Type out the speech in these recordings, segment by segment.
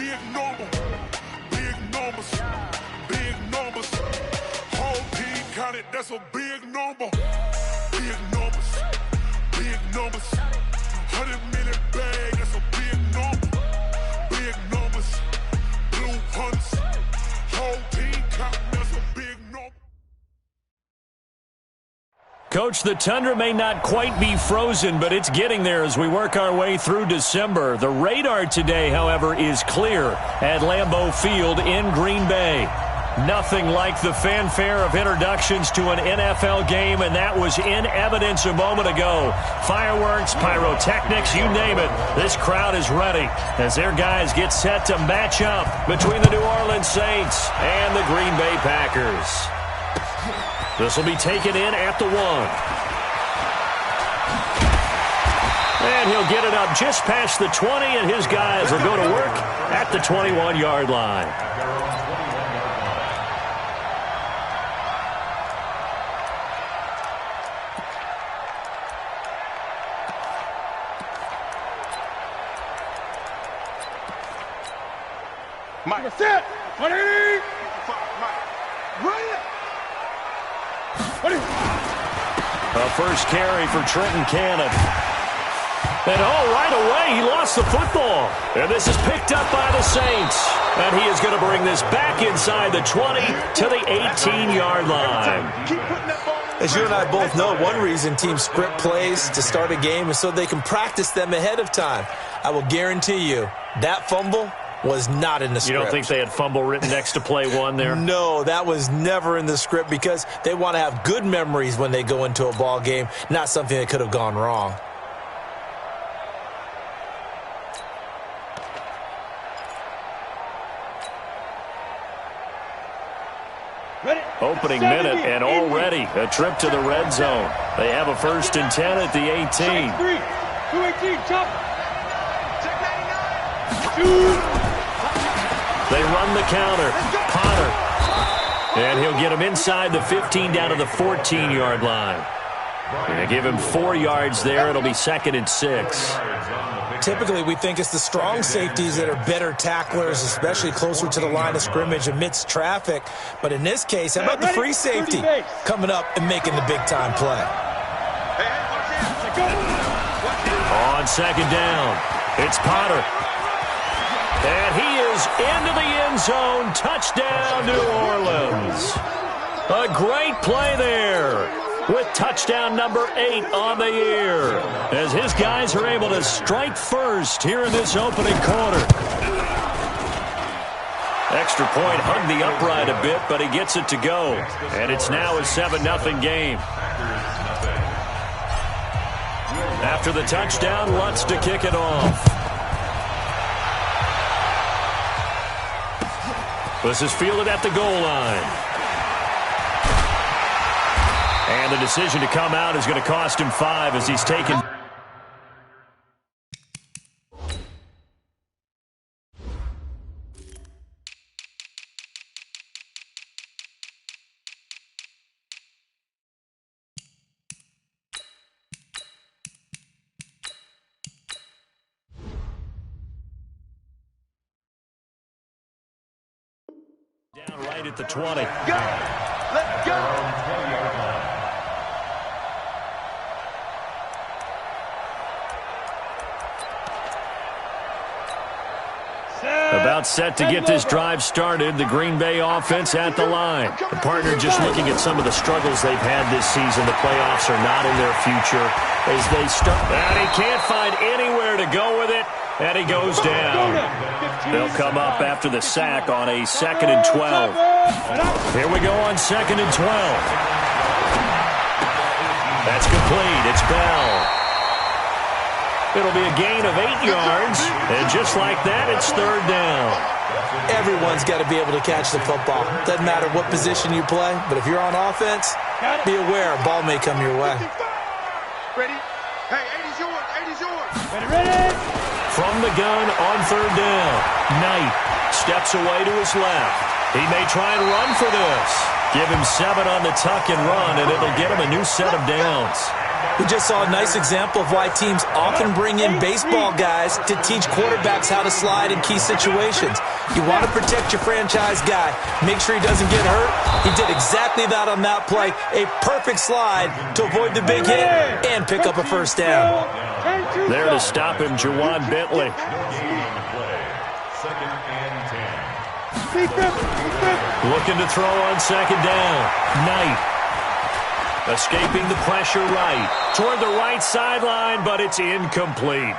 big number. Big numbers. Big numbers. Whole team counted, that's a big number. Big numbers. Big numbers. 100 million bag, that's a big number. Big numbers. Blue hunts. Whole team counting, that's a big number. Coach, the tundra may not quite be frozen, but it's getting there as we work our way through December. The radar today, however, is clear at Lambeau Field in Green Bay. Nothing like the fanfare of introductions to an NFL game, and that was in evidence a moment ago. Fireworks, pyrotechnics, you name it. This crowd is ready as their guys get set to match up between the New Orleans Saints and the Green Bay Packers. This will be taken in at the 1. And he'll get it up just past the 20, and his guys will go to work at the 21-yard line. Mike, set! 20! Mike, run it! A first carry for Trenton Cannon. And right away, he lost the football. And this is picked up by the Saints. And he is going to bring this back inside the 20 to the 18-yard line. As you and I both know, one reason teams script plays to start a game is so they can practice them ahead of time. I will guarantee you that fumble was not in the script. You don't think they had fumble written next to play 1 there? No, that was never in the script because they want to have good memories when they go into a ball game, not something that could have gone wrong. Opening minute and already a trip to the red zone. They have a 1st and 10 at the 18. 218, chop. They run the counter. Potter. And he'll get him inside the 15 down to the 14-yard line. They give him 4 yards there. It'll be 2nd and 6. Typically, we think it's the strong safeties that are better tacklers, especially closer to the line of scrimmage amidst traffic. But in this case, how about the free safety coming up and making the big-time play? On 2nd down, it's Potter. And he is into the end zone. Touchdown, New Orleans. A great play there with touchdown number 8 on the year as his guys are able to strike first here in this opening quarter. Extra point hugged the upright a bit, but he gets it to go. And it's now a 7-0 game. After the touchdown, Lutz to kick it off. This is fielded at the goal line. And the decision to come out is going to cost him 5 as he's taken. Down right at the 20. Go! Let's go! About set to get this drive started. The Green Bay offense at the line. The partner just looking at some of the struggles they've had this season. The playoffs are not in their future as they start. And he can't find anywhere to go with it. And he goes down. They'll come up after the sack on a 2nd and 12. Here we go on 2nd and 12. That's complete. It's Bell. It'll be a gain of 8 yards. And just like that, it's 3rd down. Everyone's got to be able to catch the football. Doesn't matter what position you play, but if you're on offense, be aware a ball may come your way. Ready? Hey, 80's yours. 80's yours. Ready? From the gun on 3rd down. Knight steps away to his left. He may try and run for this. Give him 7 on the tuck and run, and it'll get him a new set of downs. We just saw a nice example of why teams often bring in baseball guys to teach quarterbacks how to slide in key situations. You want to protect your franchise guy. Make sure he doesn't get hurt. He did exactly that on that play. A perfect slide to avoid the big hit and pick up a first down. There to stop him, Juwan Bentley. Looking to throw on second down. Knight. Escaping the pressure right. Toward the right sideline, but it's incomplete.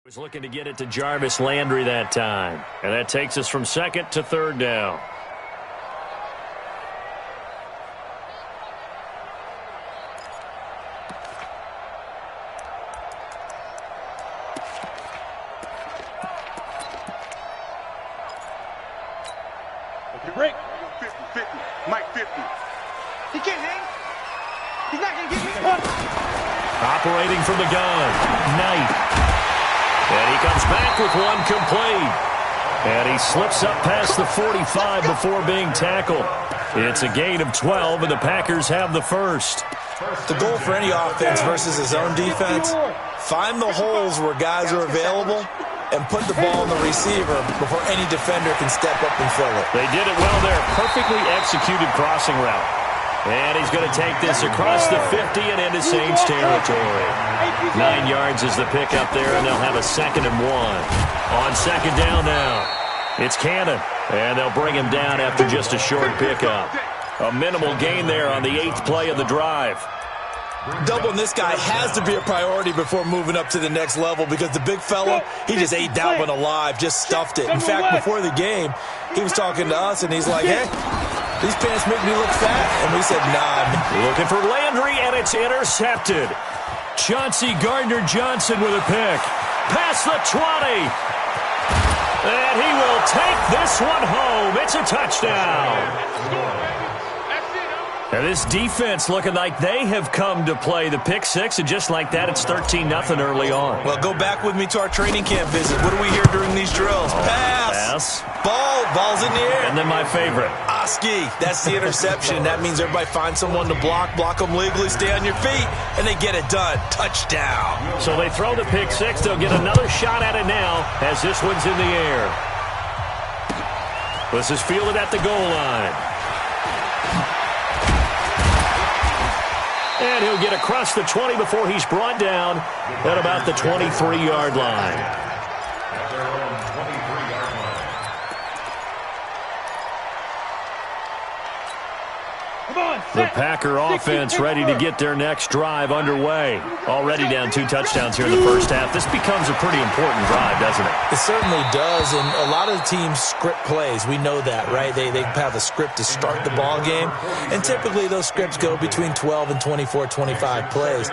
Was looking to get it to Jarvis Landry that time. And that takes us from second to third down. Break. 50. Mike 50. He can't hang. He's not going to get me. Operating from the gun. Knight. And he comes back with one complete. And he slips up past the 45 before being tackled. It's a gain of 12, and the Packers have the first. The goal for any offense versus his own defense, find the holes where guys are available and put the ball on the receiver before any defender can step up and fill it. They did it well there. Perfectly executed crossing route. And he's going to take this across the 50 and into Saints territory. 9 yards is the pickup there, and they'll have a 2nd and 1. On second down now, it's Cannon. And they'll bring him down after just a short pickup. A minimal gain there on the 8th play of the drive. Doubling this guy has to be a priority before moving up to the next level because the big fella, he just ate that one alive, just stuffed it. In fact, before the game, he was talking to us, and he's like, hey, these pants make me look fat. And we said, nah. Looking for Landry, and it's intercepted. Chauncey Gardner-Johnson with a pick. Past the 20. And he will take this one home. It's a touchdown. And this defense looking like they have come to play. The pick six, and just like that, it's 13-0 early on. Well, go back with me to our training camp visit. What do we hear during these drills? Pass. Ball's in the air. And then my favorite. Oski. That's the interception. That means everybody finds someone to block them legally, stay on your feet, and they get it done. Touchdown. So they throw the pick six. They'll get another shot at it now as this one's in the air. This is fielded at the goal line. And he'll get across the 20 before he's brought down at about the 23-yard line. The Packer offense ready to get their next drive underway. Already down 2 touchdowns here in the first half. This becomes a pretty important drive, doesn't it? It certainly does, and a lot of the teams script plays. We know that, right? They have a script to start the ball game, and typically those scripts go between 12 and 24, 25 plays.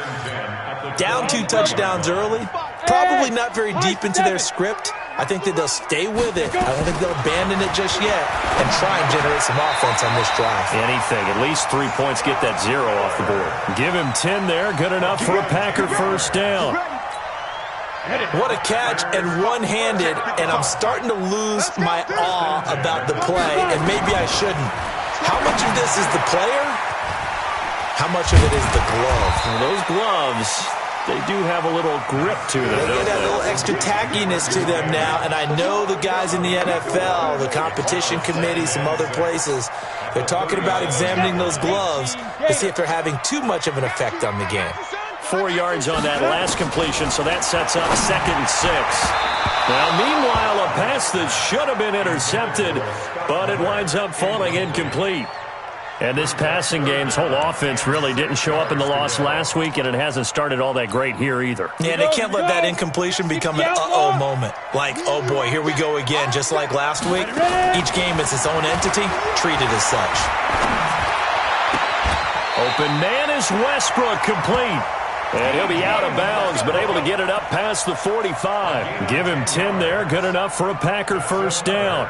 Down 2 touchdowns early, probably not very deep into their script. I think that they'll stay with it. I don't think they'll abandon it just yet and try and generate some offense on this drive. Anything. At least 3 points, get that 0 off the board. Give him 10 there. Good enough for a Packer first down. What a catch, and one-handed, and I'm starting to lose my awe about the play, and maybe I shouldn't. How much of this is the player? How much of it is the glove? Well, those gloves, they do have a little grip to them, They get a little extra tackiness to them now, and I know the guys in the NFL, the competition committee, some other places, they're talking about examining those gloves to see if they're having too much of an effect on the game. 4 yards on that last completion, so that sets up 2nd and 6. Now, meanwhile, a pass that should have been intercepted, but it winds up falling incomplete. And this passing game's whole offense really didn't show up in the loss last week, and it hasn't started all that great here either. Yeah, they can't let that incompletion become an uh-oh moment. Like, oh boy, here we go again, just like last week. Each game is its own entity, treated as such. Open man is Westbrook, complete. And he'll be out of bounds, but able to get it up past the 45. Give him 10 there, good enough for a Packer first down.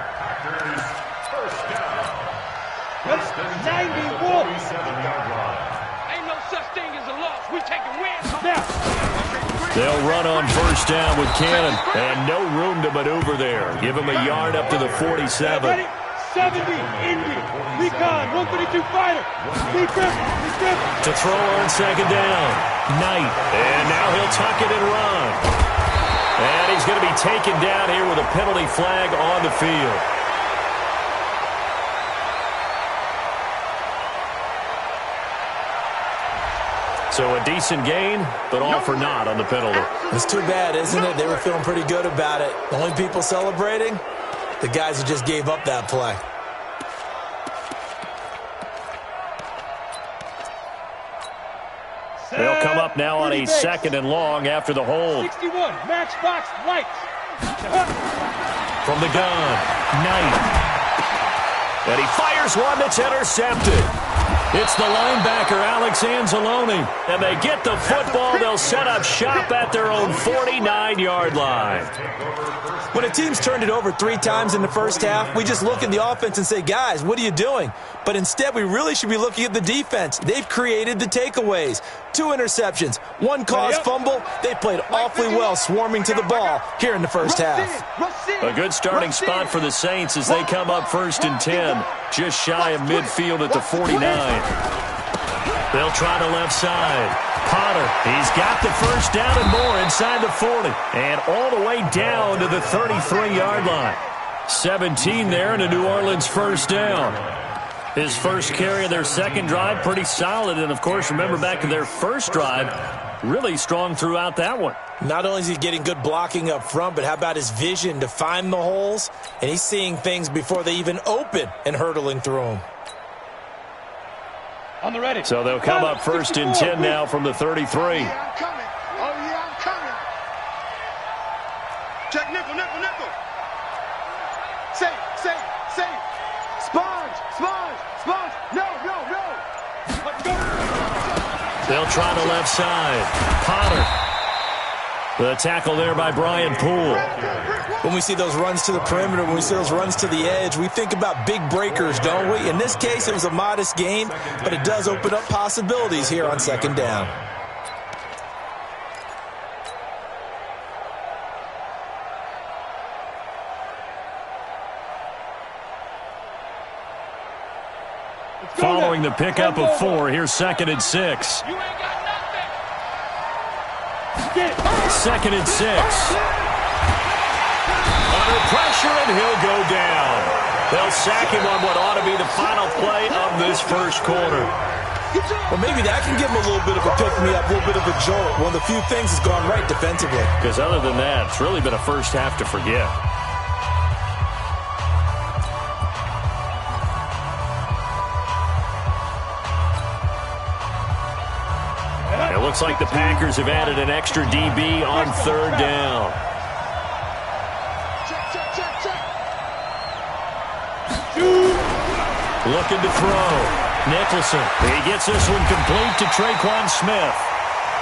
91. Ain't no such thing as a loss. We taking wins. They'll run on first down with Cannon, and no room to maneuver there. Give him a yard up to the 47. 70, Indy, Recon, 132 fighter. To throw on second down, Knight, and now he'll tuck it and run. And he's going to be taken down here with a penalty flag on the field. So a decent gain, but all for naught on the penalty. It's too bad, isn't it? They were feeling pretty good about it. The only people celebrating, the guys who just gave up that play. They'll come up now on a second and long after the hold. 61, matchbox lights. From the gun, Knight. And he fires one that's intercepted. It's the linebacker, Alex Anzalone. And they get the football. They'll set up shop at their own 49-yard line. When a team's turned it over 3 times in the first half, we just look at the offense and say, guys, what are you doing? But instead, we really should be looking at the defense. They've created the takeaways. 2 interceptions, 1 caused fumble. They played awfully well swarming to the ball here in the first half. A good starting spot for the Saints as they come up first and 10, just shy of midfield at the 49. They'll try the left side. Potter, he's got the first down and more inside the 40. And all the way down to the 33-yard line. 17 there and a New Orleans first down. His first carry of their second drive, pretty solid. And, of course, remember back to their first drive, really strong throughout that one. Not only is he getting good blocking up front, but how about his vision to find the holes? And he's seeing things before they even open and hurdling through them. On the ready. So they'll come up first and 10 now from the 33. Yeah, I'm coming. Oh, yeah, I'm coming. Check nickel. Say. Sponge. No. Let's go. They'll try the left side. Potter. The tackle there by Brian Poole. When we see those runs to the perimeter, when we see those runs to the edge, we think about big breakers, don't we? In this case, it was a modest gain, but it does open up possibilities here on second down. Following the pickup of 4, here's second and 6. You ain't got nothing. Second and 6. Under pressure, and he'll go down. They'll sack him on what ought to be the final play of this first quarter. Well, maybe that can give him a little bit of a pick-me-up, a little bit of a jolt. One of the few things that's gone right defensively. Because other than that, it's really been a first half to forget. It looks like the Packers have added an extra DB on third down. Looking to throw. Nicholson. He gets this one complete to Traquan Smith.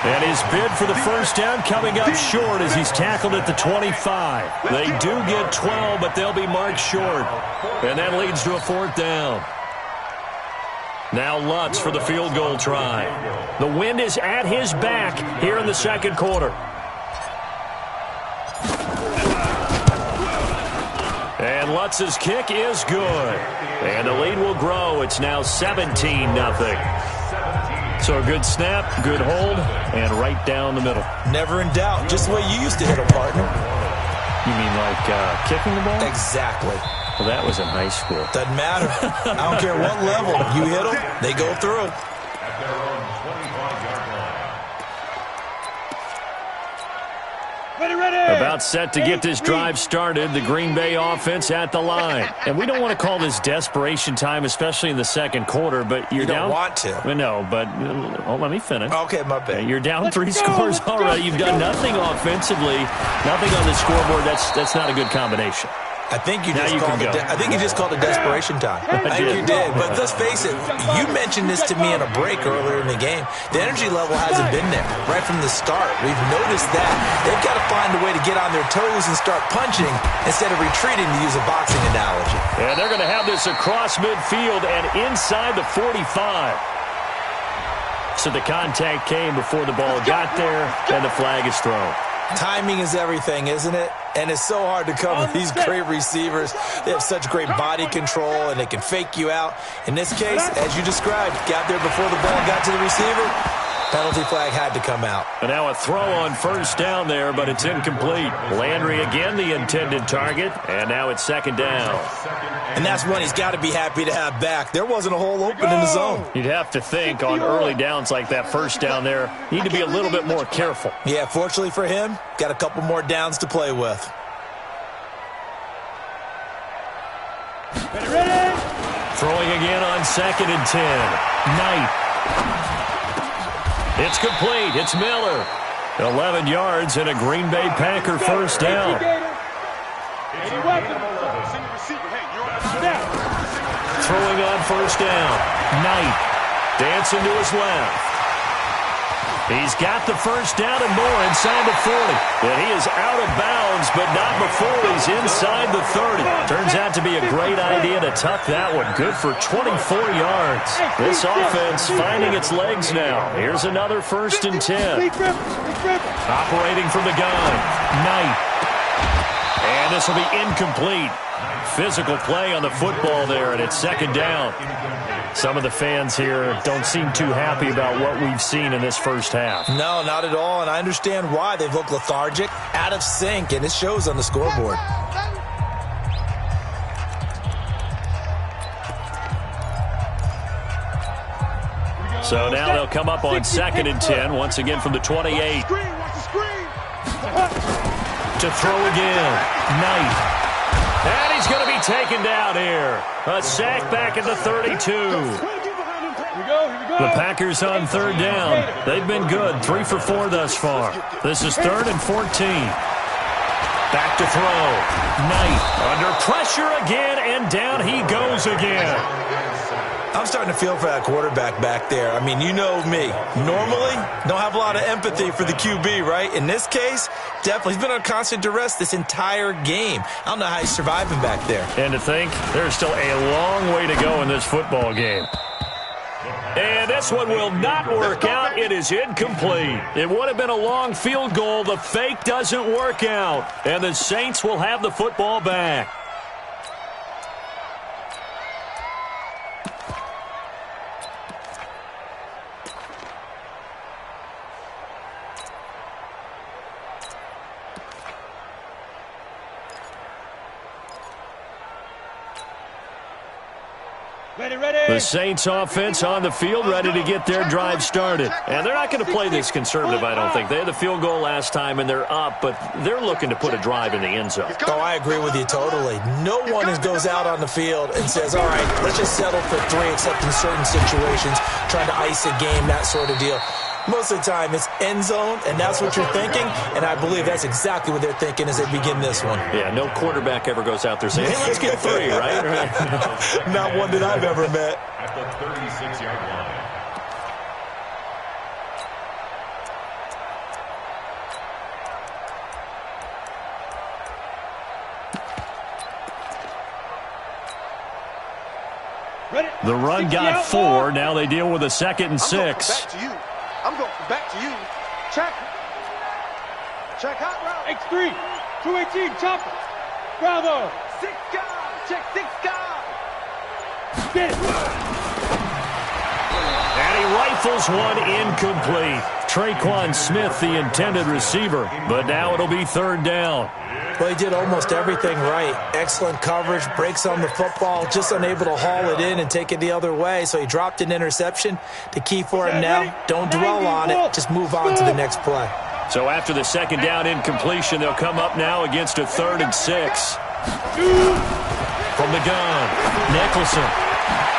And his bid for the first down coming up short as he's tackled at the 25. They do get 12, but they'll be marked short. And that leads to a fourth down. Now Lutz for the field goal try. The wind is at his back here in the second quarter. And Lutz's kick is good. And the lead will grow. It's now 17-0. So a good snap, good hold, and right down the middle. Never in doubt. Just the way you used to hit a partner. You mean like kicking the ball? Exactly. Well, that was in high school. Doesn't matter. I don't care what level. You hit them, they go through. About set to get this drive started, the Green Bay offense at the line. And we don't want to call this desperation time, especially in the second quarter, but you're down. You don't want to. No, but let me finish. Okay, my bad. You're down 3 scores already. You've done nothing offensively, nothing on the scoreboard. That's not a good combination. I think you just called it desperation time. I think you did. But let's face it, you mentioned this to me in a break earlier in the game. The energy level hasn't been there right from the start. We've noticed that. They've got to find a way to get on their toes and start punching instead of retreating, to use a boxing analogy. And they're going to have this across midfield and inside the 45. So the contact came before the ball got there, and the flag is thrown. Timing is everything, isn't it? And it's so hard to cover these great receivers. They have such great body control, and they can fake you out. In this case, as you described, got there before the ball got to the receiver. Penalty flag had to come out. And now a throw on first down there, but it's incomplete. Landry again the intended target, and now it's second down. And that's one he's got to be happy to have back. There wasn't a hole open in the zone. You'd have to think on early downs like that first down there, need to be a little bit more careful. Yeah, fortunately for him, got a couple more downs to play with. Ready? Throwing again on 2nd and 10. Knight. It's complete. It's Miller. 11 yards and a Green Bay Packer first down. Throwing on first down. Knight dancing to his left. He's got the first down and more inside the 40. And he is out of bounds, but not before he's inside the 30. Turns out to be a great idea to tuck that one. Good for 24 yards. This offense finding its legs now. Here's another 1st and 10. Operating from the gun. Knight. And this will be incomplete. Physical play on the football there, and it's second down. Some of the fans here don't seem too happy about what we've seen in this first half. No, not at all, and I understand why. They've looked lethargic, out of sync, and it shows on the scoreboard. So now they'll come up on 2nd and 10, once again from the 28. To throw again. Knight. And he's going to be taken down here. A sack back at the 32. The Packers on 3rd down. They've been good, 3 for 4 thus far. This is 3rd and 14. Back to throw. Knight under pressure again, and down he goes again. I'm starting to feel for that quarterback back there. I mean, you know me. Normally, don't have a lot of empathy for the QB, right? In this case, definitely. He's been on constant duress this entire game. I don't know how he's surviving back there. And to think, there's still a long way to go in this football game. And this one will not work out. It is incomplete. It would have been a long field goal. The fake doesn't work out. And the Saints will have the football back. The Saints offense on the field ready to get their drive started. And they're not going to play this conservative, I don't think. They had the field goal last time, and they're up, but they're looking to put a drive in the end zone. Oh, I agree with you totally. No one goes out on the field and says, all right, let's just settle for 3, except in certain situations, trying to ice a game, that sort of deal. Most of the time, it's end zone, and that's what you're thinking, and I believe that's exactly what they're thinking as they begin this one. Yeah, no quarterback ever goes out there saying, hey, let's get 3, right? Not one that I've ever met. At the 36-yard line. The run got 4. Now they deal with a 2nd and 6. I'm going back to you. Check. Check hot route. X3. 218. Chopper. Bravo. 6 guys. Check 6 guys. Get it. And he rifles one incomplete. Traquan Smith, the intended receiver. But now it'll be 3rd down. Well, he did almost everything right. Excellent coverage, breaks on the football, just unable to haul it in and take it the other way. So he dropped an interception. The key for him now, don't dwell on it. Just move on to the next play. So after the second down incompletion, they'll come up now against a 3rd and 6. From the gun, Nicholson.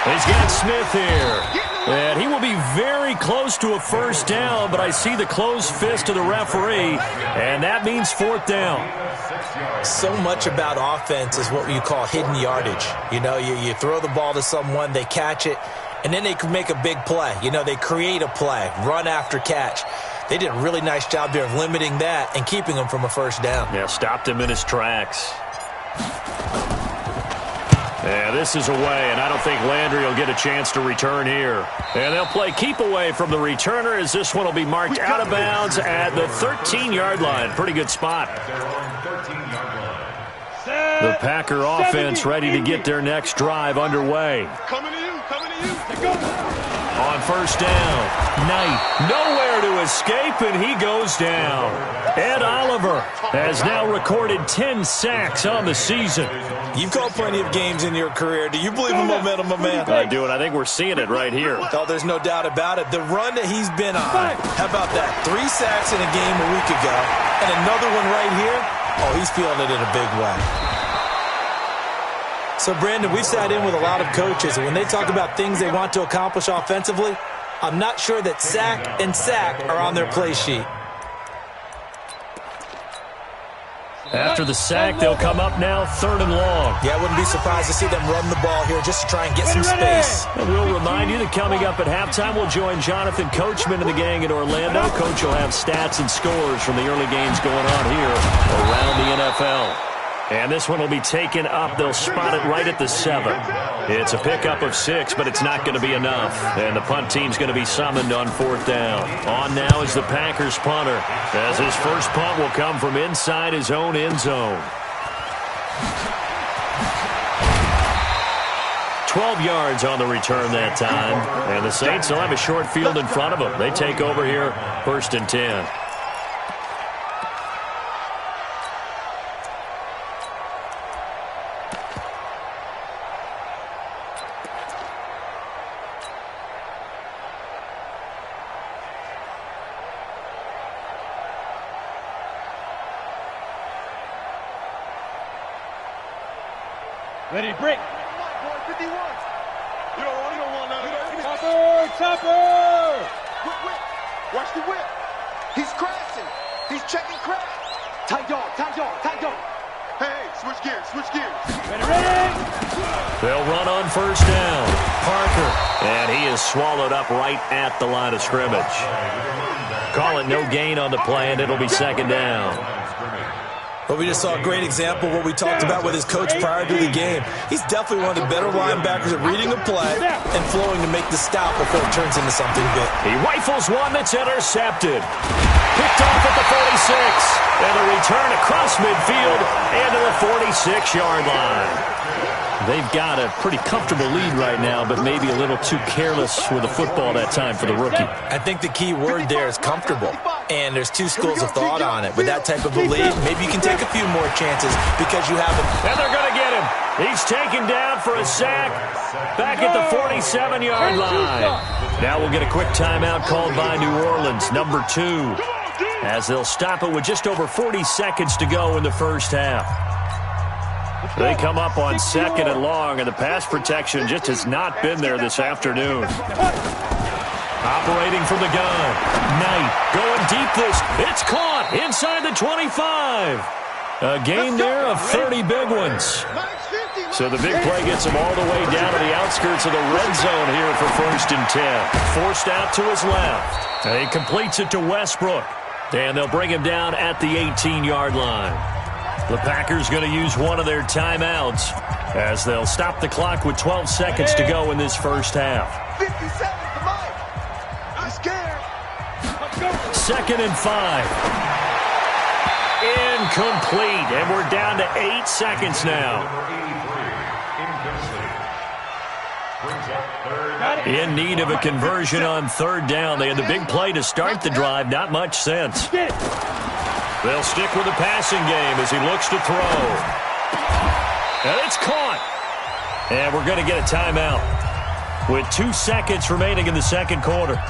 He's got Smith here. And he will be very close to a first down, but I see the closed fist of the referee, and that means 4th down. So much about offense is what you call hidden yardage. You know, you throw the ball to someone, they catch it, and then they can make a big play. You know, they create a play, run after catch. They did a really nice job there of limiting that and keeping him from a first down. Yeah, stopped him in his tracks. Yeah, this is away, and I don't think Landry will get a chance to return here. And they'll play keep away from the returner as this one will be marked out of bounds at the 13-yard line. Pretty good spot. The Packer offense ready to get their next drive underway. Coming to you, coming to you. Go. On first down, Knight nowhere to escape, and he goes down. Ed Oliver has now recorded 10 sacks on the season. You've called plenty of games in your career. Do you believe in momentum, my man? I do, and I think we're seeing it right here. Oh, there's no doubt about it. The run that he's been on. How about that? 3 sacks in a game a week ago, and another one right here. Oh, he's feeling it in a big way. So, Brandon, we've sat in with a lot of coaches, and when they talk about things they want to accomplish offensively, I'm not sure that sack and sack are on their play sheet. After the sack, they'll come up now 3rd and long. Yeah, I wouldn't be surprised to see them run the ball here just to try and get some space. And we'll remind you that coming up at halftime, we'll join Jonathan Coachman and the gang in Orlando. Coach will have stats and scores from the early games going on here around the NFL. And this one will be taken up. They'll spot it right at the 7. It's a pickup of 6, but it's not going to be enough. And the punt team's going to be summoned on 4th down. On now is the Packers punter, as his first punt will come from inside his own end zone. 12 yards on the return that time. And the Saints will have a short field in front of them. They take over here, 1st and 10. Ready, break. 51. You don't want none of that. Chopper! Whip. Watch the whip. He's crashing. He's checking crash. Tight dog. Hey, switch gears. Ready! They'll run on first down. Parker. And he is swallowed up right at the line of scrimmage. Call it no gain on the play, and it'll be 2nd down. But we just saw a great example of what we talked about with his coach prior to the game. He's definitely one of the better linebackers at reading a play and flowing to make the stop before it turns into something big. He rifles one that's intercepted. Picked off at the 46. And a return across midfield and to the 46-yard line. They've got a pretty comfortable lead right now, but maybe a little too careless with the football that time for the rookie. I think the key word there is comfortable. And there's 2 schools of thought on it. With that type of a lead, maybe you can take a few more chances because you haven't. And they're going to get him. He's taken down for a sack back at the 47-yard line. Now we'll get a quick timeout called by New Orleans, number 2, as they'll stop it with just over 40 seconds to go in the first half. They come up on 2nd and long, and the pass protection just has not been there this afternoon. Operating from the gun. Knight going deep this. It's caught inside the 25. A gain there of 30 big ones. So the big play gets him all the way down to the outskirts of the red zone here for 1st and 10. Forced out to his left. And he completes it to Westbrook. And they'll bring him down at the 18-yard line. The Packers going to use one of their timeouts as they'll stop the clock with 12 seconds to go in this first half. 57. I'm scared. 2nd and 5. Incomplete. And we're down to 8 seconds now. In need of a conversion on 3rd down. They had the big play to start the drive. Not much sense. They'll stick with the passing game as he looks to throw. And it's caught. And we're going to get a timeout with 2 seconds remaining in the second quarter.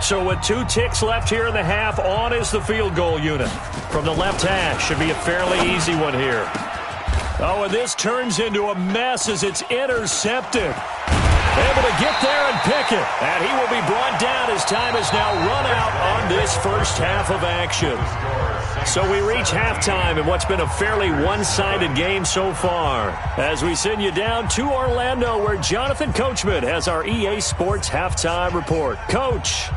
So with 2 ticks left here in the half, on is the field goal unit. From the left hash, should be a fairly easy one here. Oh, and this turns into a mess as it's intercepted. Able to get there and pick it. And he will be brought down as time is now run out on this first half of action. So we reach halftime in what's been a fairly one-sided game so far. As we send you down to Orlando, where Jonathan Coachman has our EA Sports Halftime Report. Coach.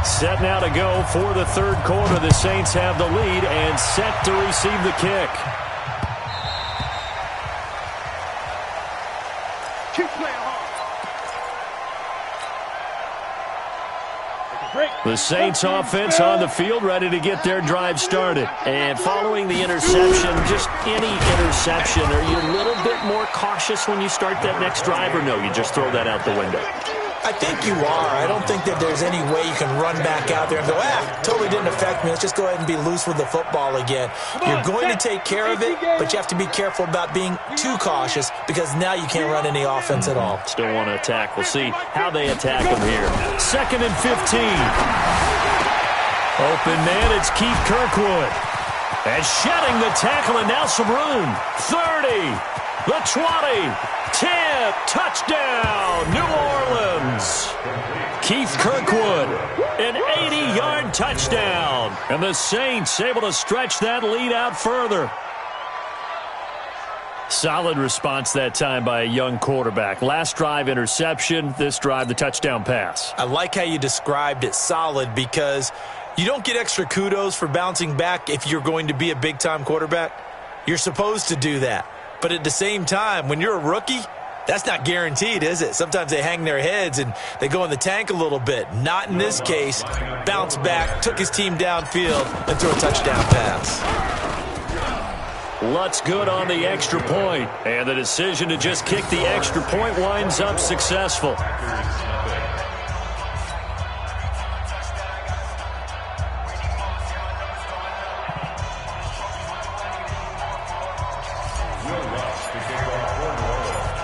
Set now to go for the third quarter. The Saints have the lead and set to receive the kick. The Saints offense on the field, ready to get their drive started. And following the interception, just any interception, are you a little bit more cautious when you start that next drive, or no, you just throw that out the window? I think you are. I don't think that there's any way you can run back out there and go, totally didn't affect me. Let's just go ahead and be loose with the football again. You're going to take care of it, but you have to be careful about being too cautious because now you can't run any offense at all. Still want to attack. We'll see how they attack them here. 2nd and 15. Open man, it's Keith Kirkwood. And shedding the tackle and now some room. 30, the 20. 10, touchdown, New Orleans. Keith Kirkwood, an 80-yard touchdown. And the Saints able to stretch that lead out further. Solid response that time by a young quarterback. Last drive, interception. This drive, the touchdown pass. I like how you described it, solid, because you don't get extra kudos for bouncing back if you're going to be a big-time quarterback. You're supposed to do that. But at the same time, when you're a rookie, that's not guaranteed, is it? Sometimes they hang their heads and they go in the tank a little bit. Not in this case. Bounced back, took his team downfield, and threw a touchdown pass. Lutz good on the extra point. And the decision to just kick the extra point winds up successful.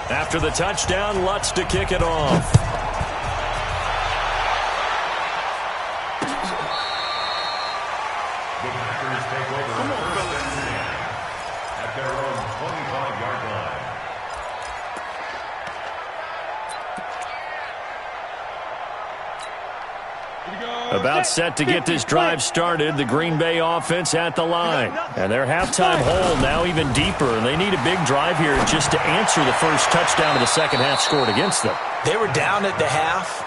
After the touchdown, Lutz to kick it off. The Packers take over at their own 25-yard line. About set to get this drive started. The Green Bay offense at the line. And their halftime hole now even deeper. And they need a big drive here just to answer the first touchdown of the second half scored against them. They were down at the half.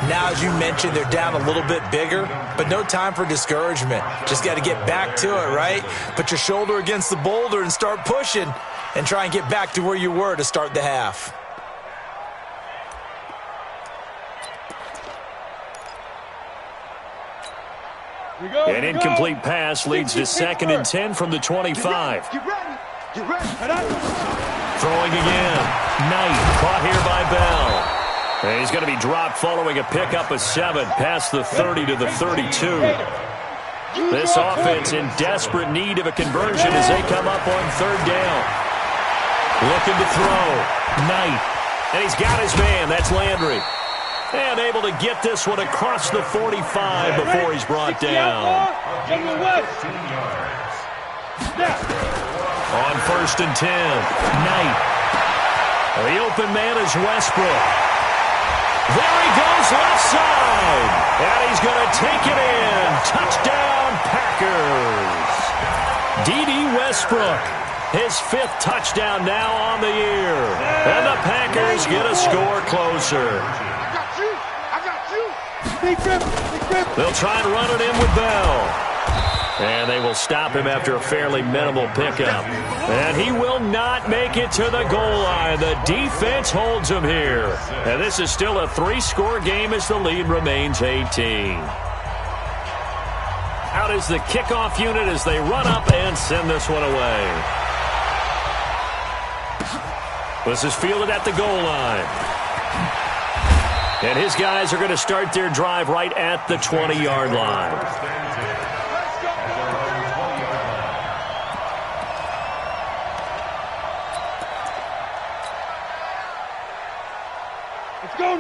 Now, as you mentioned, they're down a little bit bigger, but no time for discouragement. Just got to get back to it, right? Put your shoulder against the boulder and start pushing and try and get back to where you were to start the half. An incomplete pass leads to 2nd and 10 from the 25. Get ready. Throwing again. Knight caught here by Bell. And he's going to be dropped following a pickup of 7 past the 30 to the 32. This offense in desperate need of a conversion as they come up on 3rd down. Looking to throw. Knight. And he's got his man. That's Landry. And able to get this one across the 45 before he's brought down. On 1st and 10, Knight. The open man is Westbrook. There he goes left side. And he's going to take it in. Touchdown, Packers. D.D. Westbrook. His 5th touchdown now on the year. And the Packers get a score closer. They'll try and run it in with Bell. And they will stop him after a fairly minimal pickup. And he will not make it to the goal line. The defense holds him here. And this is still a 3-score game as the lead remains 18. Out is the kickoff unit as they run up and send this one away. This is fielded at the goal line. And his guys are going to start their drive right at the 20-yard line.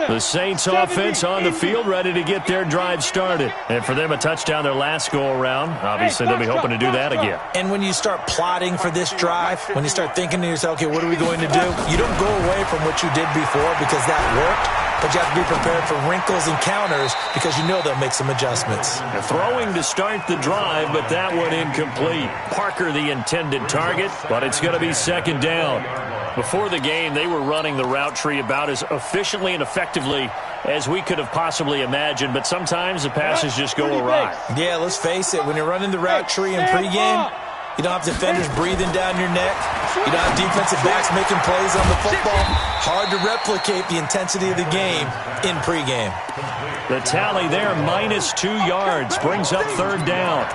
The Saints offense on the field, ready to get their drive started. And for them, a touchdown their last go-around. Obviously, they'll be hoping to do that again. And when you start plotting for this drive, when you start thinking to yourself, okay, what are we going to do? You don't go away from what you did before because that worked, but you have to be prepared for wrinkles and counters because you know they'll make some adjustments. They're throwing to start the drive, but that one incomplete. Parker the intended target, but it's going to be second down. Before the game, they were running the route tree about as efficiently and effectively as we could have possibly imagined, but sometimes the passes just go awry. Yeah, let's face it, when you're running the route tree in pregame, you don't have defenders breathing down your neck. You don't have defensive backs making plays on the football. Hard to replicate the intensity of the game in pregame. The tally there, -2 yards, brings up third down.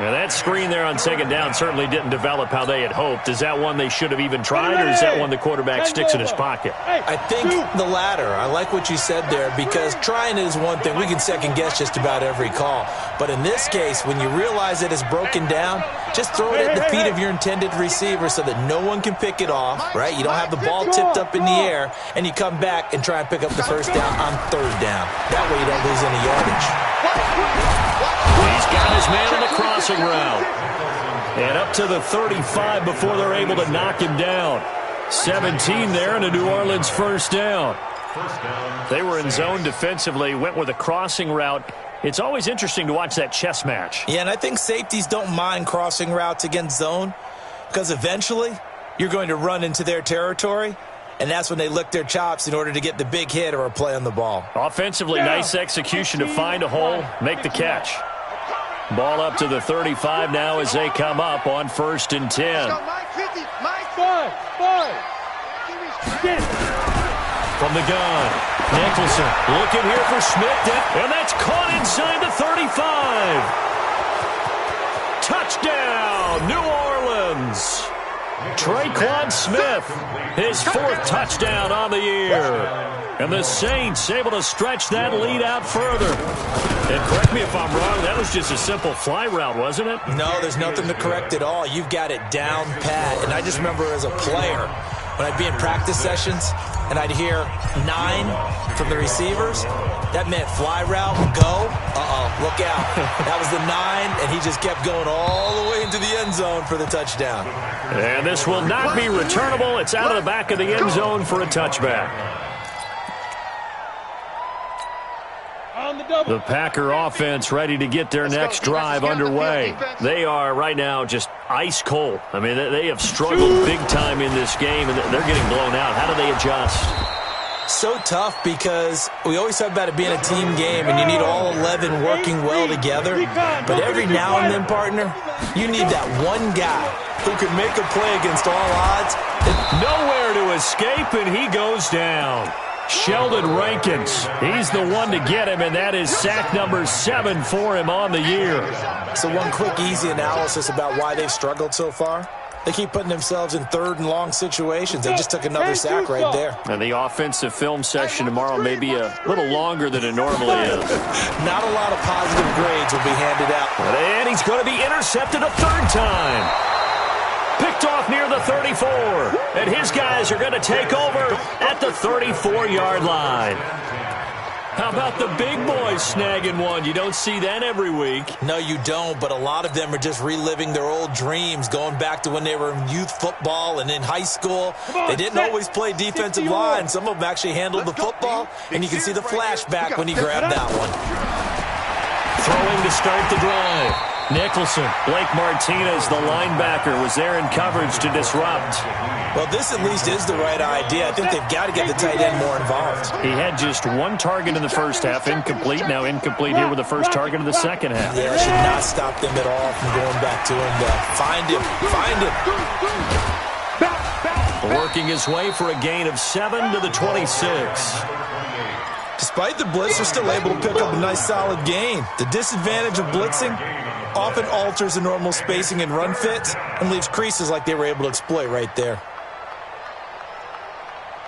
Now, that screen there on second down certainly didn't develop how they had hoped. Is that one they should have even tried, or is that one the quarterback sticks in his pocket? I think the latter. I like what you said there, because trying is one thing. We can second-guess just about every call. But in this case, when you realize that it's broken down, just throw it at the feet of your intended receiver so that no one can pick it off, right? You don't have the ball tipped up in the air, and you come back and try and pick up the first down on third down. That way you don't lose any yardage. He's got his man on the crossing route. And up to the 35 before they're able to knock him down. 17 there and a New Orleans first down. They were in zone defensively, went with a crossing route. It's always interesting to watch that chess match. Yeah, and I think safeties don't mind crossing routes against zone because eventually you're going to run into their territory, and that's when they lick their chops in order to get the big hit or a play on the ball. Offensively, nice execution to find a hole, make the catch. Ball up to the 35 now as they come up on 1st and 10. From the gun, Nicholson looking here for Smith, and that's caught inside the 35. Touchdown, New Orleans. Traquan Smith, his 4th touchdown on the year. And the Saints able to stretch that lead out further. And correct me if I'm wrong, that was just a simple fly route, wasn't it? No, there's nothing to correct at all. You've got it down pat. And I just remember as a player, when I'd be in practice sessions and I'd hear 9 from the receivers, that meant fly route, go. Look out. That was the 9, and he just kept going all the way into the end zone for the touchdown. And this will not be returnable. It's out of the back of the end zone for a touchback. The Packer offense ready to get their next drive underway. They are right now just ice cold. I mean, they have struggled big time in this game, and they're getting blown out. How do they adjust? So tough because we always talk about it being a team game, and you need all 11 working well together. But every now and then, partner, you need that one guy who can make a play against all odds. Nowhere to escape, and he goes down. Sheldon Rankins, he's the one to get him, and that is sack number 7 for him on the year. So one quick, easy analysis about why they've struggled so far. They keep putting themselves in 3rd and long situations. They just took another sack right there. And the offensive film session tomorrow may be a little longer than it normally is. Not a lot of positive grades will be handed out. And he's going to be intercepted a 3rd time. Picked off near the 34. And his guys are going to take over at the 34-yard line. How about the big boys snagging one? You don't see that every week. No, you don't, but a lot of them are just reliving their old dreams, going back to when they were in youth football and in high school. They didn't always play defensive line. Some of them actually handled the football, and you can see the flashback when he grabbed that one. Throwing to start the drive. Nicholson, Blake Martinez, the linebacker, was there in coverage to disrupt. Well, this at least is the right idea. I think they've got to get the tight end more involved. He had just 1 target in the first half, incomplete. Now incomplete here with the first target of the second half. Yeah, it should not stop them at all from going back to him. Find him. Working his way for a gain of 7 to the 26. Despite the blitz, they're still able to pick up a nice solid gain. The disadvantage of blitzing often alters the normal spacing and run fits and leaves creases like they were able to exploit right there.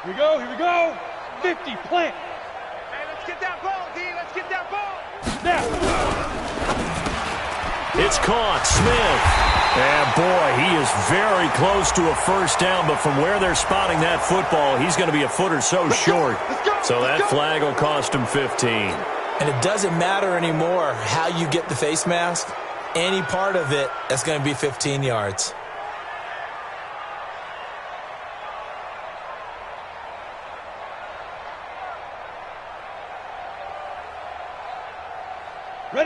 Here we go. 50, plant. Hey, let's get that ball, D. Let's get that ball. Now. It's caught. Smith. And boy, he is very close to a first down, but from where they're spotting that football, he's going to be a foot or so short. So that flag will cost him 15. And it doesn't matter anymore how you get the face mask. Any part of it, that's going to be 15 yards.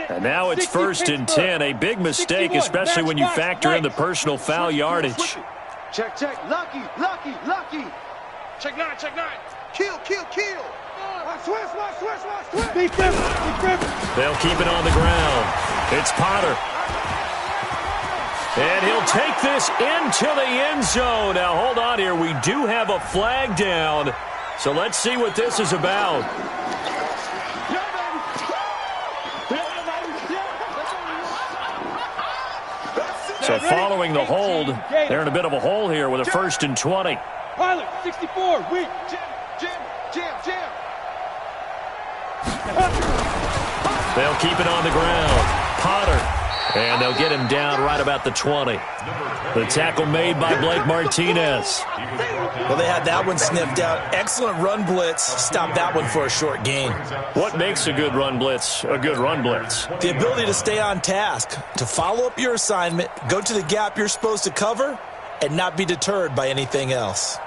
And now it's 1st and 10. A big mistake, especially when you factor in the personal foul yardage. Check, check. Lucky, lucky, lucky. Check 9, check 9. Kill, kill, kill. Switch. They'll keep it on the ground. It's Potter. And he'll take this into the end zone. Now, hold on here. We do have a flag down. So let's see what this is about. So following the hold, they're in a bit of a hole here with a 1st and 20. Pilot, 64, weak. Jam. They'll keep it on the ground. Potter. And they'll get him down right about the 20. The tackle made by Blake Martinez. Well, they had that one sniffed out. Excellent run blitz. Stop that one for a short gain. What makes a good run blitz a good run blitz? The ability to stay on task, to follow up your assignment, go to the gap you're supposed to cover, and not be deterred by anything else.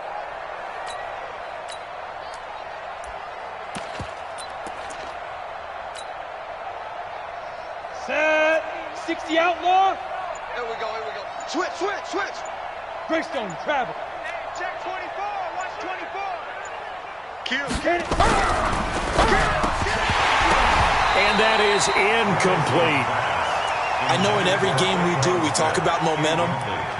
Set. 60 outlaw. Here we go. Switch. Greystone travel. Check 24, watch 24. Kill. Get it. And that is incomplete. I know in every game we do, we talk about momentum.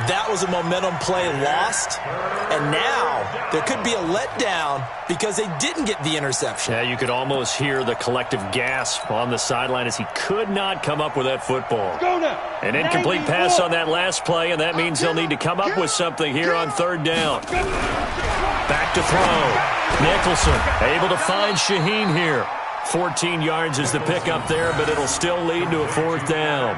That was a momentum play lost. And now there could be a letdown because they didn't get the interception. Yeah, you could almost hear the collective gasp on the sideline as he could not come up with that football. Go now. An incomplete pass on that last play, and that means he'll need to come up with something here on 3rd down. Back to throw. Nicholson able to find Shaheen here. 14 yards is the pickup there, but it'll still lead to a 4th down.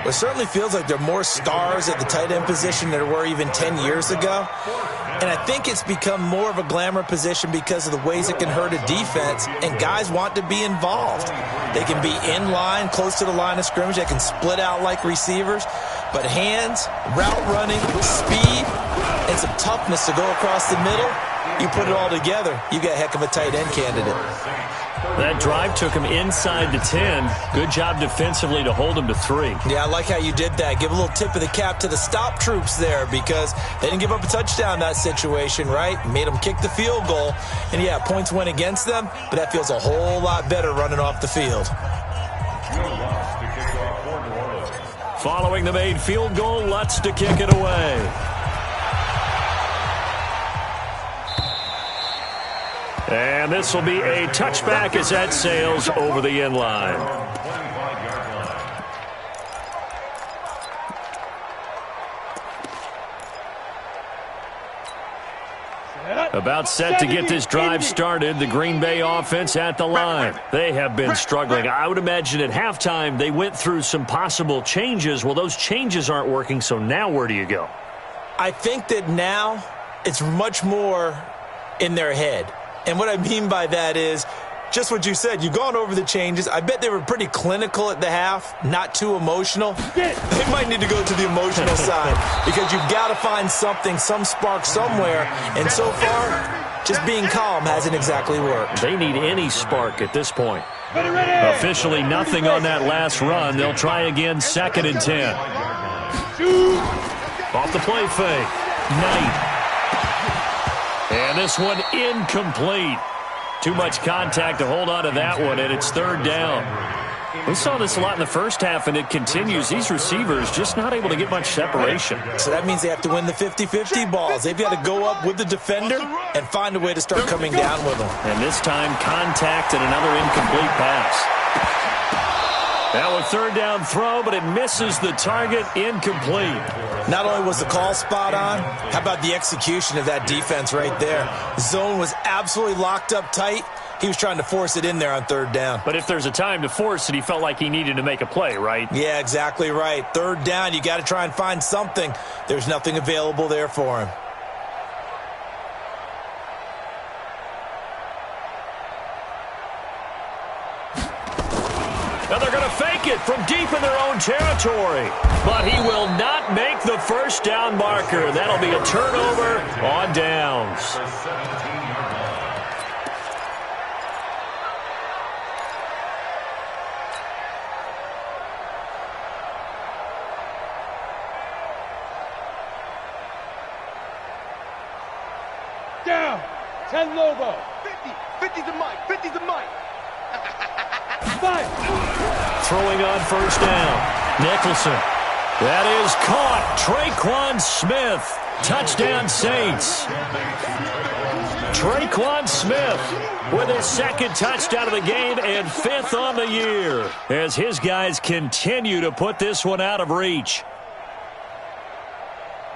It certainly feels like there are more stars at the tight end position than there were even 10 years ago. And I think it's become more of a glamour position because of the ways it can hurt a defense, and guys want to be involved. They can be in line, close to the line of scrimmage. They can split out like receivers. But hands, route running, speed, and some toughness to go across the middle, you put it all together, you got a heck of a tight end candidate. That drive took him inside the 10. Good job defensively to hold him to 3. Yeah, I like how you did that. Give a little tip of the cap to the stop troops there because they didn't give up a touchdown in that situation, right? Made them kick the field goal. And, yeah, points went against them, but that feels a whole lot better running off the field. Following the made field goal, Lutz to kick it away. And this will be a touchback as that sails over the end line. About set to get this drive started, the Green Bay offense at the line. They have been struggling. I would imagine at halftime they went through some possible changes. Well, those changes aren't working, so now where do you go? I think that now it's much more in their head. And what I mean by that is just what you said. You've gone over the changes. I bet they were pretty clinical at the half, not too emotional. They might need to go to the emotional side because you've got to find something, some spark somewhere. And so far, just being calm hasn't exactly worked. They need any spark at this point. Officially nothing on that last run. They'll try again 2nd and 10. Off the play fake. Knight. And this one incomplete. Too much contact to hold on to that one, and it's 3rd down. We saw this a lot in the first half, and it continues. These receivers just not able to get much separation. So that means they have to win the 50-50 balls. They've got to go up with the defender and find a way to start coming down with them. And this time, contact and another incomplete pass. Now a 3rd down throw, but it misses the target, incomplete. Not only was the call spot on, how about the execution of that defense right there? Zone was absolutely locked up tight. He was trying to force it in there on third down. But if there's a time to force it, he felt like he needed to make a play, right? Yeah, exactly right. Third down, you got to try and find something. There's nothing available there for him. And they're going to fake it from deep in their own territory. But he will not make the first down marker. That'll be a turnover on downs. Down. 10 Lobo. 50 to Mike. 50 to Mike. 5. Throwing on first down. Nicholson. That is caught. Traquan Smith. Touchdown Saints. Traquan Smith with his second touchdown of the game and 5th on the year as his guys continue to put this one out of reach.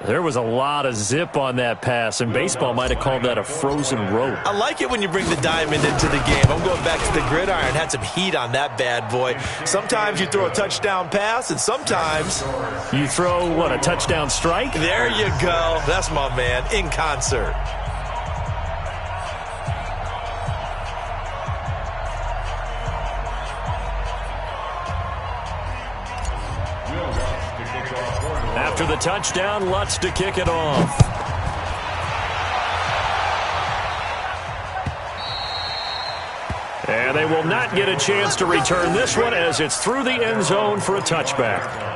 There was a lot of zip on that pass, and baseball might have called that a frozen rope. I like it when you bring the diamond into the game. I'm going back to the gridiron. Had some heat on that bad boy. Sometimes you throw a touchdown pass, and sometimes you throw, what, a touchdown strike? There you go. That's my man, in concert. After the touchdown, Lutz to kick it off. And they will not get a chance to return this one as it's through the end zone for a touchback.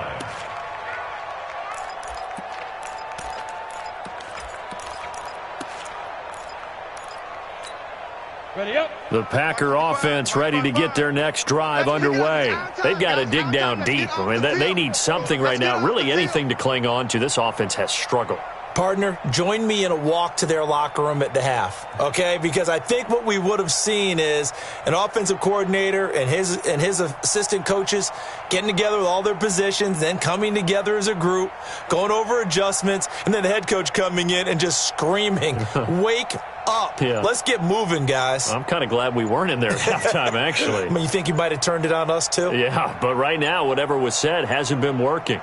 Ready up. The Packer offense ready to get their next drive underway. They've got to dig down deep. I mean, they need something right now, really anything to cling on to. This offense has struggled. Partner, join me in a walk to their locker room at the half, okay? Because I think what we would have seen is an offensive coordinator and his assistant coaches getting together with all their positions, then coming together as a group, going over adjustments, and then the head coach coming in and just screaming, wake up. Yeah. Let's get moving, guys. I'm kind of glad we weren't in there at halftime, actually. I mean, you think he might have turned it on us, too? Yeah, but right now, whatever was said hasn't been working.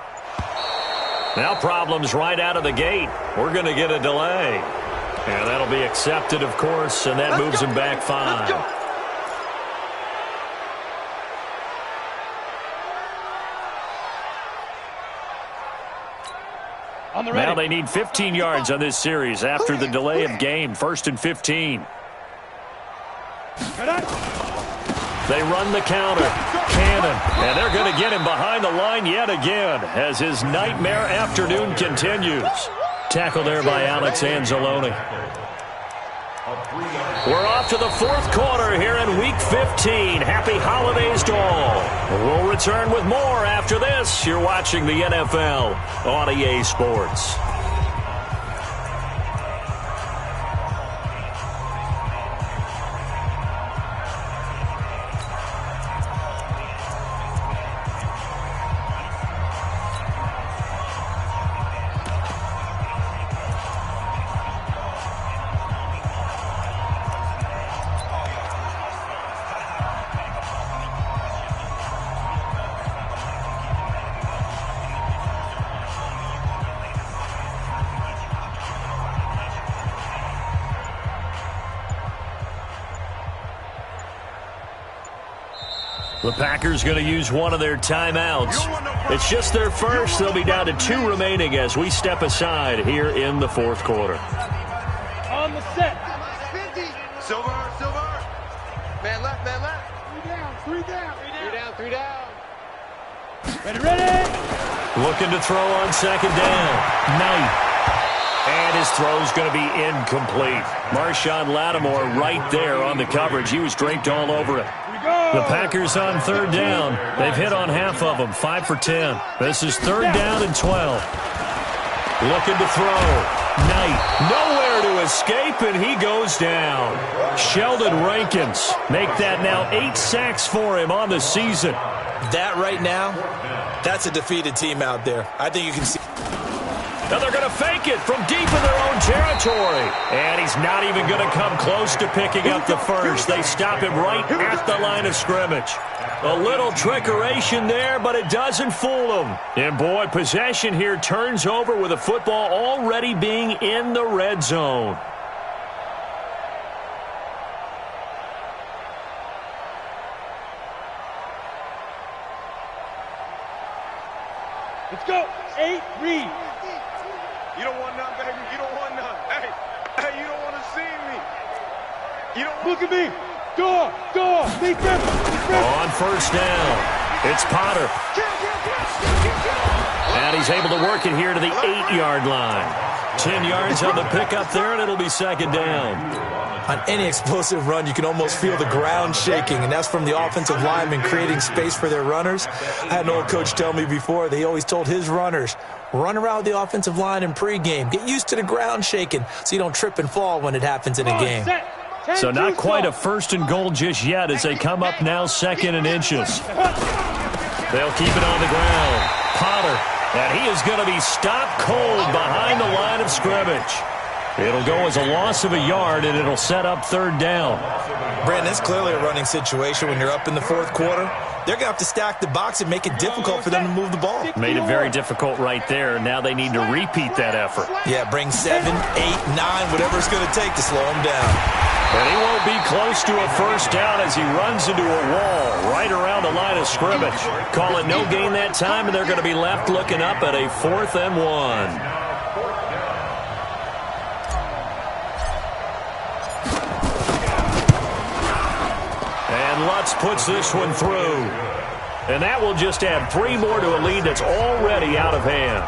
Now problems right out of the gate. We're going to get a delay. And that'll be accepted, of course, and that moves him back 5. Now they need 15 yards on this series after the delay of game. 1st and 15. They run the counter. Cannon. And they're going to get him behind the line yet again as his nightmare afternoon continues. Tackle there by Alex Anzalone. We're off to the 4th quarter here in Week 15. Happy holidays to all. We'll return with more after this. You're watching the NFL on EA Sports. The Packers going to use one of their timeouts. It's just their first. They'll be down to 2 remaining as we step aside here in the 4th quarter. On the set. Silver. Man left. 3 down. 3 down. Ready. Looking to throw on 2nd down. Knight. And his throw's going to be incomplete. Marshawn Lattimore right there on the coverage. He was draped all over it. The Packers on 3rd down. They've hit on half of them, 5 for 10. This is 3rd down and 12. Looking to throw. Knight, nowhere to escape, and he goes down. Sheldon Rankins make that now 8 sacks for him on the season. That right now, that's a defeated team out there. I think you can see. And they're going to fake it from deep in their own territory. And he's not even going to come close to picking up the first. They stop him right at the line of scrimmage. A little trickeration there, but it doesn't fool them. And, boy, possession here turns over with the football already being in the red zone. Let's go. 8, read. You don't want none, baby. You don't want none. Hey, you don't want to see me. You don't Look at me. Door. Defense. On first down, it's Potter. And he's able to work it here to the 8-yard line. 10 yards on the pickup there, and it'll be second down. On any explosive run, you can almost feel the ground shaking, and that's from the offensive linemen creating space for their runners. I had an old coach tell me before, they always told his runners, run around with the offensive line in pregame. Get used to the ground shaking so you don't trip and fall when it happens in a game. So not quite a first and goal just yet as they come up now 2nd and inches. They'll keep it on the ground. Potter, and he is going to be stopped cold behind the line of scrimmage. It'll go as a loss of a yard, and it'll set up 3rd down. Brandon, it's clearly a running situation when you're up in the 4th quarter. They're going to have to stack the box and make it difficult for them to move the ball. Made it very difficult right there. Now they need to repeat that effort. Yeah, bring 7, 8, 9, whatever it's going to take to slow them down. And he won't be close to a first down as he runs into a wall right around the line of scrimmage. Call it no gain that time, and they're going to be left looking up at a 4th and 1. Lutz puts this one through. And that will just add 3 more to a lead that's already out of hand.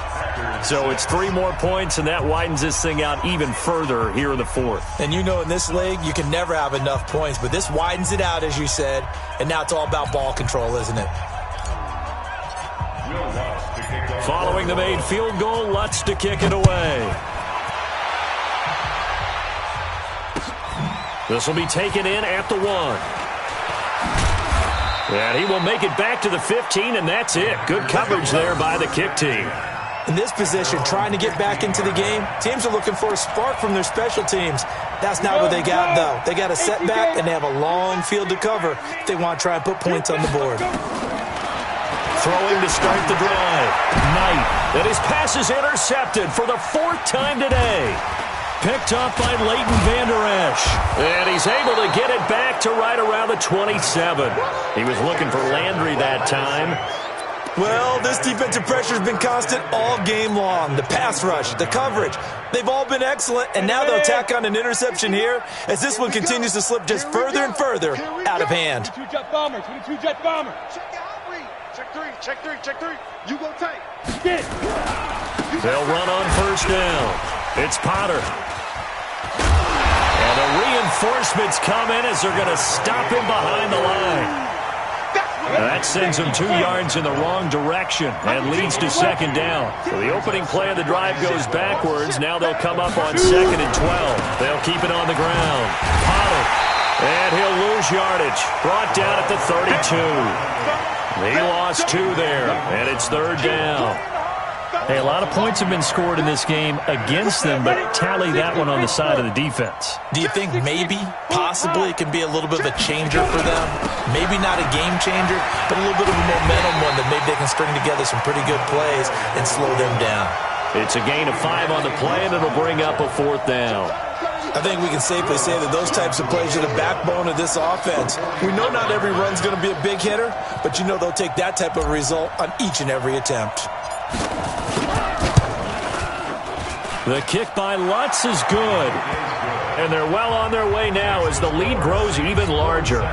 So it's 3 more points, and that widens this thing out even further here in the 4th. And you know in this league, you can never have enough points, but this widens it out, as you said, and now it's all about ball control, isn't it? Following the made field goal, Lutz to kick it away. This will be taken in at the 1. And he will make it back to the 15, and that's it. Good coverage there by the kick team. In this position, trying to get back into the game, teams are looking for a spark from their special teams. That's not what they got, though. They got a setback, and they have a long field to cover if they want to try and put points on the board. Throwing to start the drive. Knight. And his pass is intercepted for the 4th time today. Picked up by Leighton Vander Esch. And he's able to get it back to right around the 27. He was looking for Landry that time. Well, this defensive pressure has been constant all game long. The pass rush, the coverage, they've all been excellent, and now they'll tack on an interception here as this one continues to slip just further and further out of hand. 22 jet bomber, 22 jet bomber. Check three. You go tight. Get it. They'll run on first down. It's Potter. And the reinforcements come in as they're going to stop him behind the line. That sends him 2 yards in the wrong direction and leads to 2nd down. So the opening play of the drive goes backwards. Now they'll come up on 2nd and 12. They'll keep it on the ground. Potter. And he'll lose yardage. Brought down at the 32. He lost 2 there, and it's 3rd down. Hey, a lot of points have been scored in this game against them, but tally that one on the side of the defense. Do you think maybe, possibly, it can be a little bit of a changer for them? Maybe not a game changer, but a little bit of a momentum one that maybe they can string together some pretty good plays and slow them down. It's a gain of 5 on the play, and it'll bring up a 4th down. I think we can safely say that those types of plays are the backbone of this offense. We know not every run's going to be a big hitter, but you know they'll take that type of result on each and every attempt. The kick by Lutz is good. And they're well on their way now as the lead grows even larger.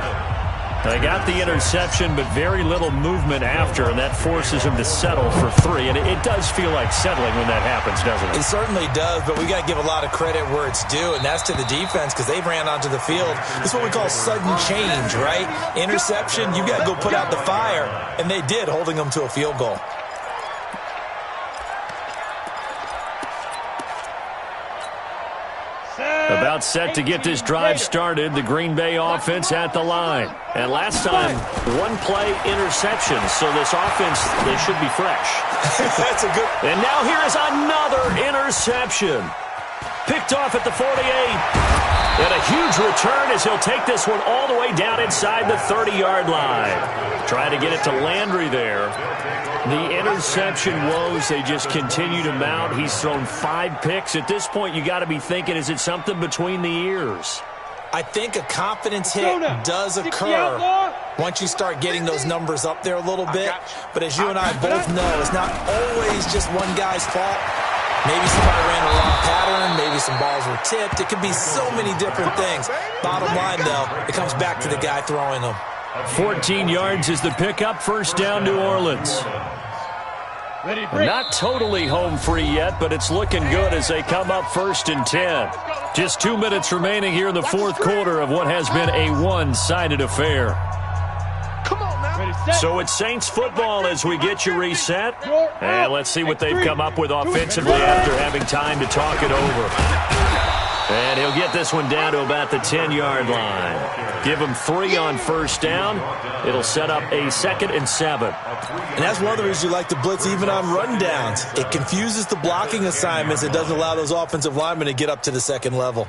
They got the interception, but very little movement after, and that forces him to settle for 3. And it does feel like settling when that happens, doesn't it? It certainly does, but we got to give a lot of credit where it's due, and that's to the defense because they ran onto the field. It's what we call sudden change, right? Interception, you got to go put out the fire, and they did, holding them to a field goal. About set to get this drive started, the Green Bay offense at the line. And last time, one play interception, so this offense, they should be fresh. That's a good... And now here is another interception. Picked off at the 48. And a huge return as he'll take this one all the way down inside the 30-yard line. Trying to get it to Landry there. The interception woes, they just continue to mount. He's thrown 5 picks. At this point, you got to be thinking, is it something between the ears? I think a confidence hit does occur once you start getting those numbers up there a little bit. But as you and I both know, it's not always just one guy's fault. Maybe somebody ran a wrong pattern. Maybe some balls were tipped. It could be so many different things. Bottom line, though, it comes back to the guy throwing them. 14 yards is the pickup. First down, New Orleans. Not totally home free yet, but it's looking good as they come up 1st and 10. Just 2 minutes remaining here in the fourth quarter of what has been a one-sided affair. So it's Saints football as we get you reset. And let's see what they've come up with offensively after having time to talk it over. And he'll get this one down to about the 10-yard line. Give him 3 on first down. It'll set up a 2nd and 7. And that's one of the reasons you like to blitz even on rundowns. It confuses the blocking assignments. It doesn't allow those offensive linemen to get up to the second level.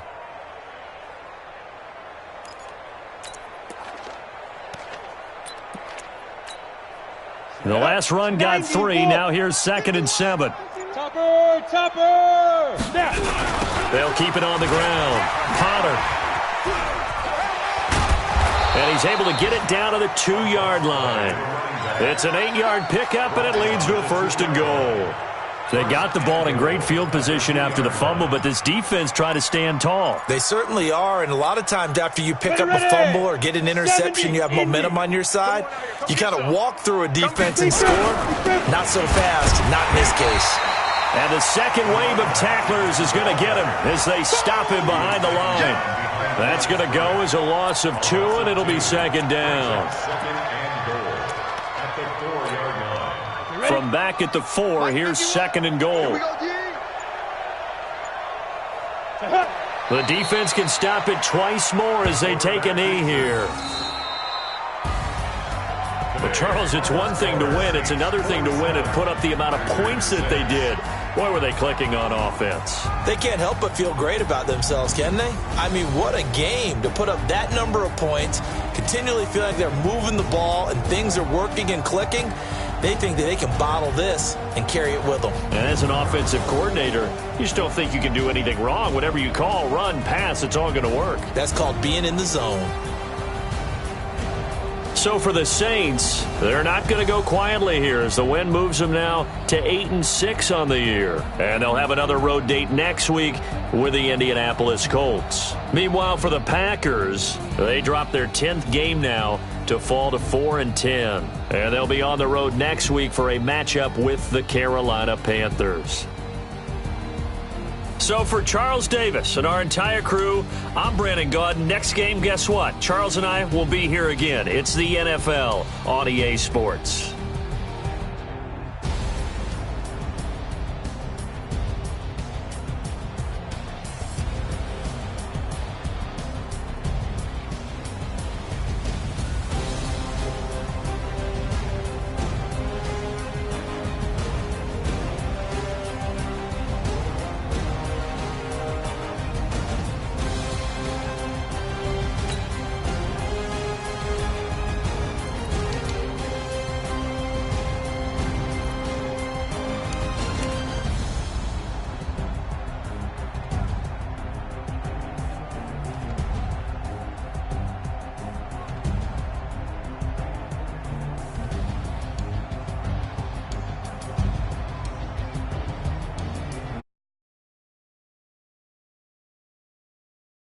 The last run got 3. Now here's 2nd and 7. Topper! Snap! They'll keep it on the ground. Potter. And he's able to get it down to the 2-yard line. It's an 8-yard pickup, and it leads to a 1st and goal. They got the ball in great field position after the fumble, but this defense tried to stand tall. They certainly are, and a lot of times after you pick up a fumble or get an interception, you have momentum on your side. You kind of walk through a defense and score. Not so fast, not in this case. And the second wave of tacklers is going to get him as they stop him behind the line. That's going to go as a loss of 2, and it'll be 2nd down. From back at the 4, here's 2nd and goal. The defense can stop it twice more as they take a knee here. But, Charles, it's one thing to win. It's another thing to win and put up the amount of points that they did. Boy, were they clicking on offense. They can't help but feel great about themselves, can they? I mean, what a game to put up that number of points, continually feel like they're moving the ball and things are working and clicking. They think that they can bottle this and carry it with them. And as an offensive coordinator, you just don't think you can do anything wrong. Whatever you call, run, pass, it's all going to work. That's called being in the zone. So for the Saints, they're not going to go quietly here as the win moves them now to 8-6 on the year. And they'll have another road date next week with the Indianapolis Colts. Meanwhile, for the Packers, they drop their 10th game now to fall to 4-10. And they'll be on the road next week for a matchup with the Carolina Panthers. So for Charles Davis and our entire crew, I'm Brandon Gaudin. Next game, guess what? Charles and I will be here again. It's the NFL on EA Sports.